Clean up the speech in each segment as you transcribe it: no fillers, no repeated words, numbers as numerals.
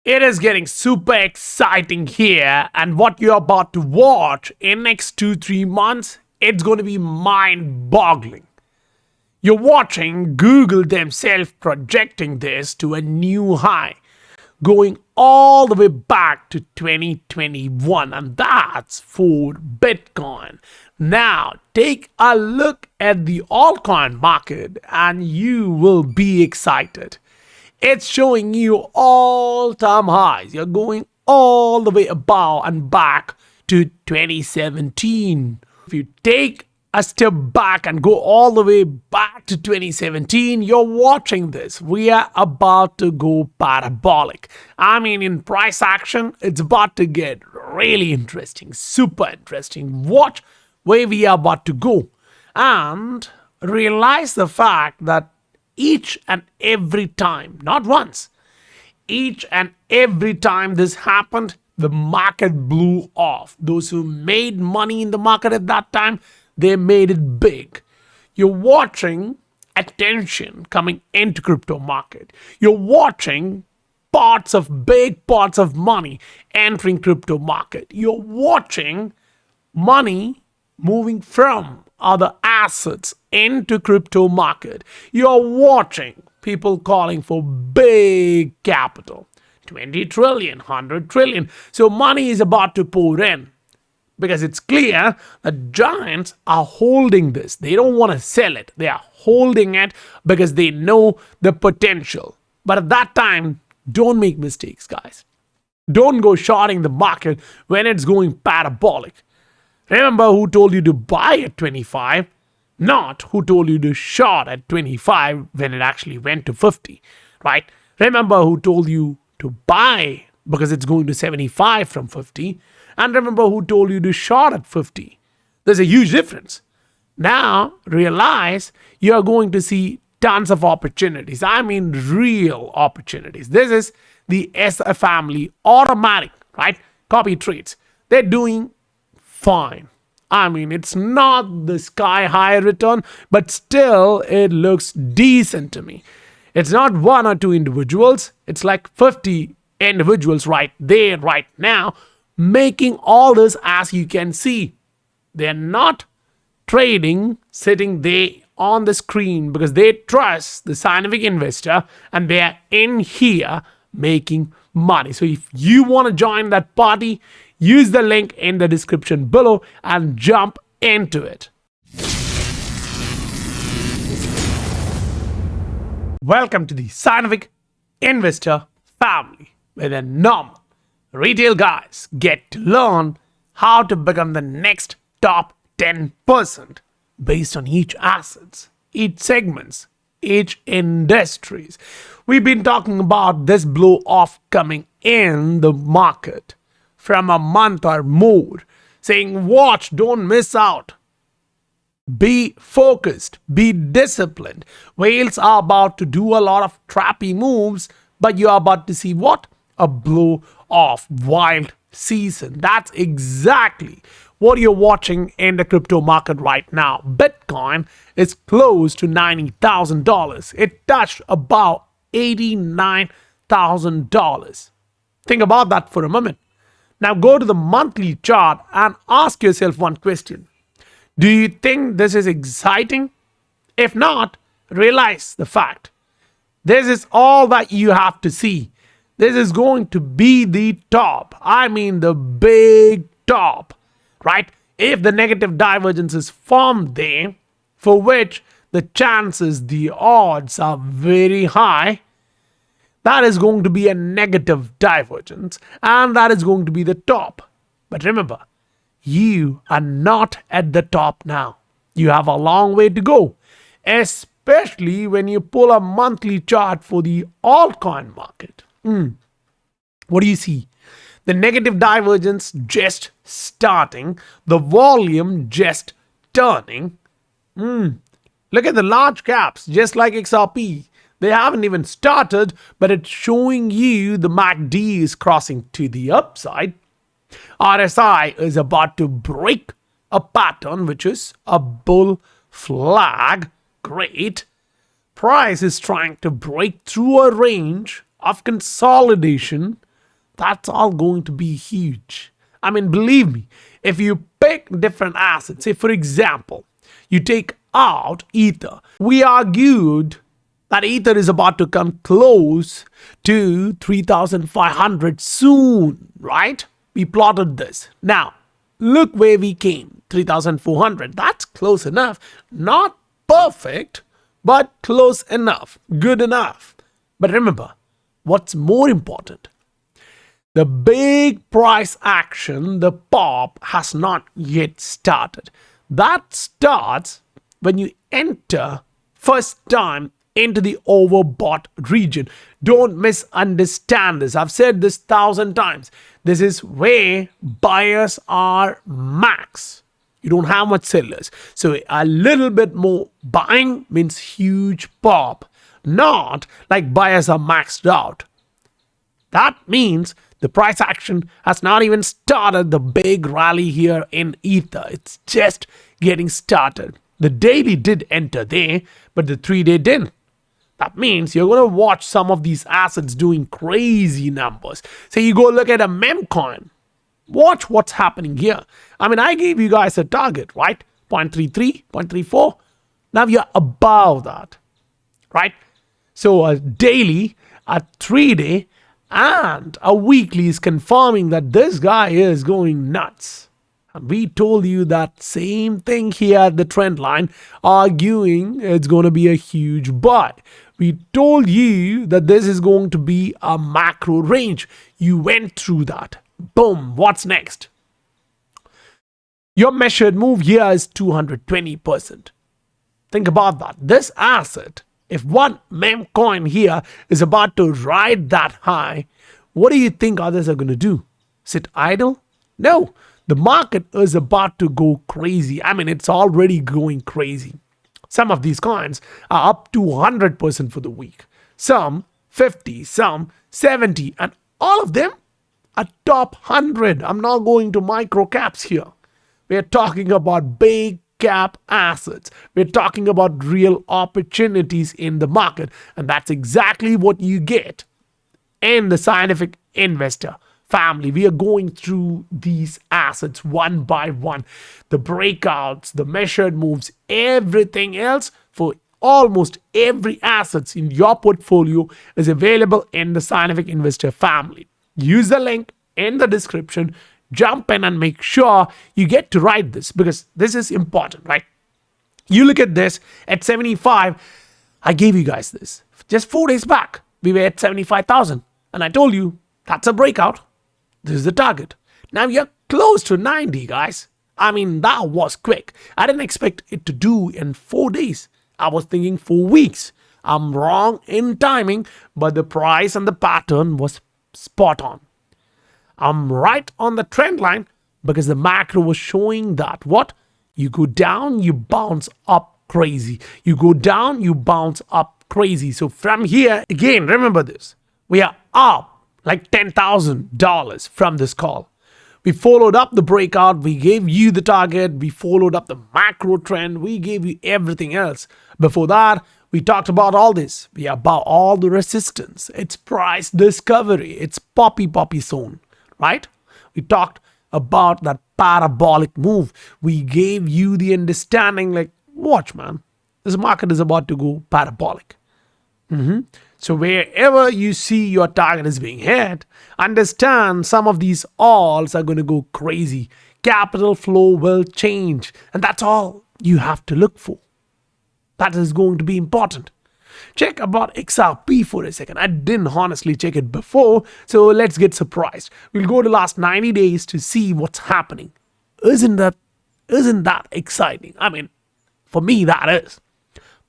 It is getting super exciting here, and what you're about to watch in next 2-3 months, it's going to be mind-boggling. You're watching Google themselves projecting this to a new high, going all the way back to 2021, and that's for Bitcoin. Now, take a look at the altcoin market and you will be excited. It's showing you all-time highs. You're going all the way above and back to 2017. If you take a step back and go all the way back to 2017, you're watching this. We are about to go parabolic. I mean, in price action, it's about to get really interesting, super interesting. Watch where we are about to go and realize the fact that each and every time, not once, each and every time this happened, the market blew off. Those who made money in the market at that time, they made it big. You're watching attention coming into crypto market. You're watching big parts of money entering crypto market. You're watching money moving from other assets into crypto market. You're watching people calling for big capital, 20 trillion, 100 trillion. So money is about to pour in because it's clear that giants are holding this. They don't want to sell it. They are holding it because they know the potential. But at that time, don't make mistakes, guys. Don't go shorting the market when it's going parabolic. Remember who told you to buy at 25, not who told you to short at 25 when it actually went to 50, right? Remember who told you to buy because it's going to 75 from 50, and remember who told you to short at 50. There's a huge difference. Now, realize you're going to see tons of opportunities. I mean, real opportunities. This is the SF family automatic, right? Copy trades. They're doing fine. I mean, it's not the sky high return, but still it looks decent to me. It's not one or two individuals. It's like 50 individuals right there, right now, making all this. As you can see, they're not trading sitting there on the screen because they trust the scientific investor and they're in here making money. So if you want to join that party, use the link in the description below and jump into it. Welcome to the scientific investor family, where the normal retail guys get to learn how to become the next top 10% based on each assets, each segments, each industries. We've been talking about this blow off coming in the market from a month or more, saying watch, don't miss out. Be focused, be disciplined. Whales are about to do a lot of trappy moves, but you're about to see what? A blow off wild season. That's exactly what you're watching in the crypto market right now. Bitcoin is close to $90,000. It touched about $89,000. Think about that for a moment. Now go to the monthly chart and ask yourself one question. Do you think this is exciting? If not, realize the fact. This is all that you have to see. This is going to be the top. I mean the big top, right? If the negative divergence is formed there, for which the chances, the odds are very high, that is going to be a negative divergence, and that is going to be the top. But remember, you are not at the top now. You have a long way to go, especially when you pull a monthly chart for the altcoin market. What do you see? The negative divergence just starting, the volume just turning. Look at the large caps, just like XRP. They haven't even started, but it's showing you the MACD is crossing to the upside. RSI is about to break a pattern, which is a bull flag. Great. Price is trying to break through a range of consolidation That's all going to be huge. I mean, believe me, if you pick different assets, say for example, you take out Ether, we argued that Ether is about to come close to 3,500 soon, right? We plotted this. Now, look where we came, 3,400. That's close enough. Not perfect, but close enough, good enough. But remember, what's more important? The big price action, the pop, has not yet started. That starts when you enter first time into the overbought region. Don't misunderstand this. I've said this 1,000 times. This is where buyers are max. You don't have much sellers. So a little bit more buying means huge pop. Not like buyers are maxed out. That means the price action has not even started the big rally here in Ether. It's just getting started. The daily did enter there, but the 3-day didn't. That means you're going to watch some of these assets doing crazy numbers. So you go look at a meme coin. Watch what's happening here. I mean, I gave you guys a target, right? 0.33, 0.34. Now you're above that, right? So a daily, a 3-day, and a weekly is confirming that this guy is going nuts. And we told you that same thing here at the trend line, arguing it's going to be a huge buy. We told you that this is going to be a macro range. You went through that. Boom. What's next? Your measured move here is 220%. Think about that. This asset, if one meme coin here is about to ride that high, what do you think others are going to do? Sit idle? No. The market is about to go crazy. I mean, it's already going crazy. Some of these coins are up to 100% for the week. Some 50, some 70, and all of them are top 100. I'm not going to micro caps here. We're talking about big cap assets. We're talking about real opportunities in the market. And that's exactly what you get in the scientific investor family. We are going through these assets one by one. The breakouts, the measured moves, everything else for almost every assets in your portfolio is available in the scientific investor family. Use the link in the description. Jump in and make sure you get to write this, because this is important, right? You look at this at 75. I gave you guys this just 4 days back. We were at 75,000 and I told you that's a breakout. This is the target. Now you're close to 90, guys. I mean, that was quick. I didn't expect it to do in 4 days. I was thinking 4 weeks. I'm wrong in timing, but the price and the pattern was spot on. I'm right on the trend line because the macro was showing that what? You go down, you bounce up crazy. You go down, you bounce up crazy. So from here, again, remember this. We are up like $10,000 from this call. We followed up the breakout. We gave you the target. We followed up the macro trend. We gave you everything else. Before that, we talked about all this. We are about all the resistance. It's price discovery. It's poppy zone, right? We talked about that parabolic move. We gave you the understanding like, watch, man, this market is about to go parabolic. So wherever you see your target is being hit, understand some of these alts are going to go crazy. Capital flow will change. And that's all you have to look for. That is going to be important. Check about XRP for a second. I didn't honestly check it before, so let's get surprised. We'll go to last 90 days to see what's happening. Isn't that exciting? I mean, for me, that is.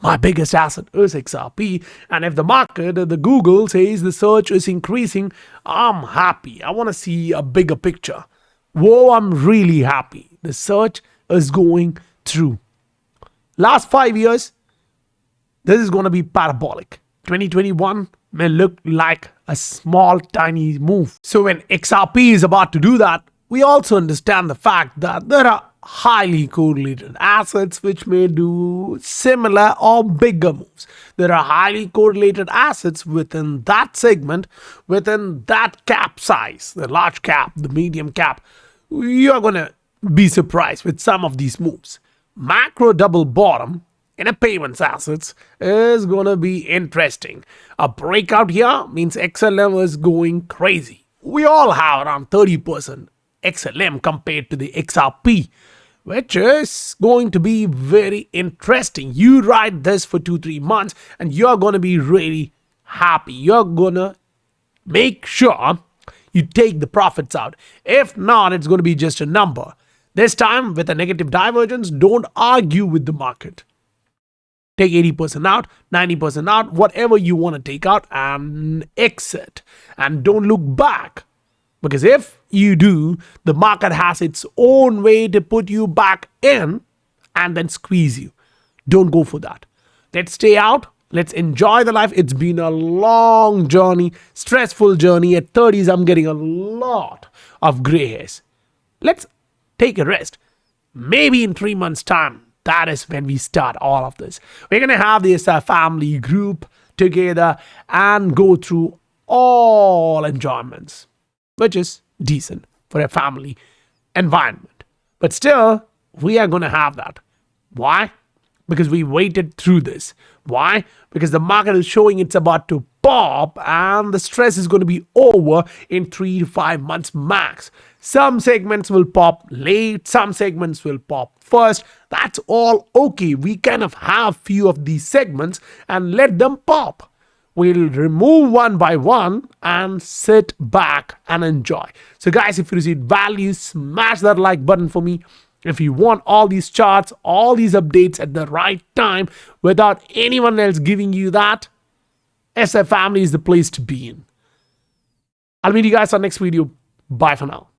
My biggest asset is XRP, and if the market, the Google says the search is increasing, I'm happy. I want to see a bigger picture. Whoa, I'm really happy. The search is going through. Last 5 years, this is going to be parabolic. 2021 may look like a small, tiny move. So when XRP is about to do that, we also understand the fact that there are highly correlated assets which may do similar or bigger moves. There are highly correlated assets within that segment, within that cap size, the large cap, the medium cap. You're going to be surprised with some of these moves. Macro double bottom in a payments assets is going to be interesting. A breakout here means XLM is going crazy. We all have around 30% XLM compared to the XRP, which is going to be very interesting. You ride this for 2-3 months and you're going to be really happy. You're going to make sure you take the profits out. If not, it's going to be just a number. This time with a negative divergence, don't argue with the market. Take 80% out, 90% out, whatever you want to take out and exit. And don't look back. Because if you do, the market has its own way to put you back in and then squeeze you. Don't go for that. Let's stay out. Let's enjoy the life. It's been a long journey, stressful journey. At 30s, I'm getting a lot of gray hairs. Let's take a rest. Maybe in 3 months' time, that is when we start all of this. We're going to have this family group together and go through all enjoyments, which is decent for a family environment. But still, we are going to have that. Why? Because we waited through this. Why? Because the market is showing it's about to pop and the stress is going to be over in 3 to 5 months max. Some segments will pop late, some segments will pop first. That's all okay. We kind of have few of these segments and let them pop. We'll remove one by one and sit back and enjoy. So guys, if you received value, smash that like button for me. If you want all these charts, all these updates at the right time without anyone else giving you that, SF Family is the place to be in. I'll meet you guys on next video. Bye for now.